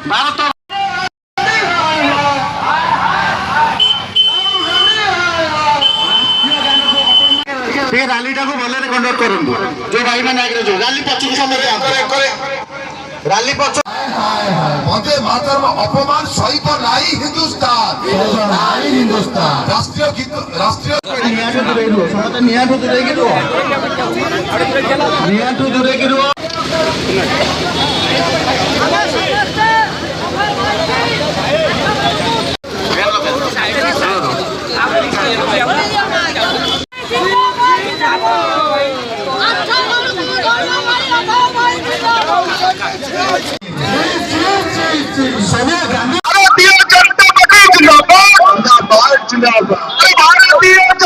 Bharat rally भले conduct करूँ जो भाई मैंने रैली पक्ष रैली पक्ष वंदे मातरम अपमान सहित नाई हिंदुस्तान राष्ट्रीय गीत राष्ट्रीय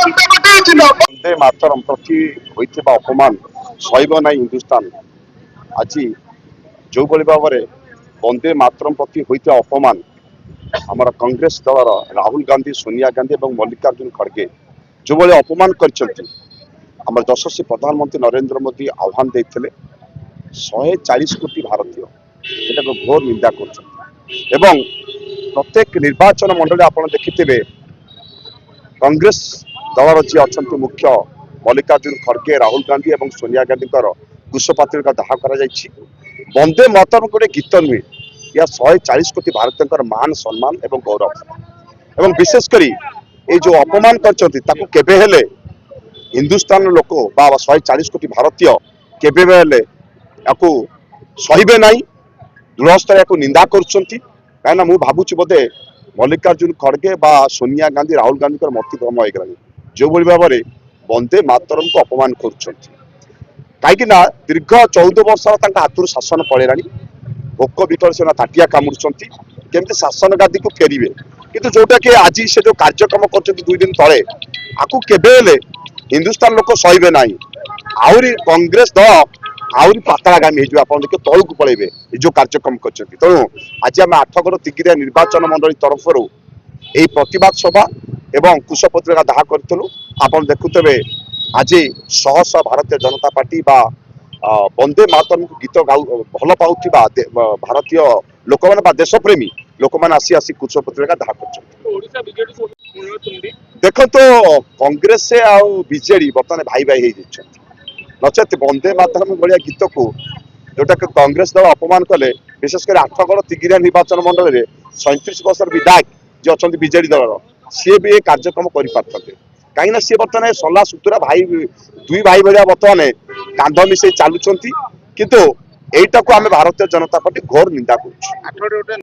वंदे मातरम प्रति होइथिबा अपमान सहिब ना हिंदुस्तान आज जो भाव में वंदे मातरम प्रति होइथिबा अपमान आमर कांग्रेस दलर राहुल गांधी सोनिया गांधी और मल्लिकार्जुन खड़गे जो भाई अपमान कर यशस्वी प्रधानमंत्री नरेंद्र मोदी आह्वान देते 140 कोटी भारतीय एटा घोर निंदा कर प्रत्येक निर्वाचन मंडली आप देखिथे कांग्रेस दलर जी अच्छा मुख्य मल्लिकार्जुन खड़गे राहुल गांधी और सोनिया गांधी कुशपात्र दाह कर वंदे मातरम गोटे गीत नुहे या 140 कोटी भारतीय मान सम्मान और गौरव और विशेषकर ये जो अपमान कर हिंदुस्तान लोक 140 कोटी भारतीय केबे सहिबे नाई दृढ़स्तर या निंदा कहीं मुझे भावुँ बोधे मल्लिकार्जुन खड़गे सोनिया गांधी राहुल गांधी मतिभ्रम हो जो भाव में वंदे मातरम को अपमान कर कहीं दीर्घ 14 वर्ष हाथ शासन पड़ेगा भोक विकल से ताटिया कामुड़ी केमती शासन गादी को फेरवे किंतु जोटा कि आज से जो कार्यक्रम कर 2 दिन तले आपको केबे हिंदुस्तान लोक सहिबे ना आहरी कांग्रेस दल आहरी पातागामी हो देखिए तौक पलैबे जो कार्यक्रम कर तेणु आज आम 8गड़ तिगिरिया निर्वाचन मंडली तरफ यही प्रतिवाद सभा एवं कुशपत्रिका दाह करूँ आप देखुवे आज शह शह भारतीय जनता पार्टी वंदे मातरम गीत गाऊ भल पाउथिबा भारतीय लोक मैंने देशप्रेमी लोक मैंने आसी आसी कुशपत्रिका दाह कर देख तो कांग्रेस से बीजेडी बर्तमान भाई भाई हो नचेत वंदे मातरम भाया गीत को जोटा कि कांग्रेस दल अपमान कले विशेषकर 8गड़ तिगिरिया निर्वाचन मंडल में 37 वर्षर विधायक जी अच्छा बीजेडी दल सी भी ये कार्यक्रम कर कहीं सी बर्तमान सला सुतुरा भाई दुई भाई भाया बर्तमान कांध मिसे चलुंट किंतु एटा को आम भारतीय जनता पार्टी घोर निंदा कर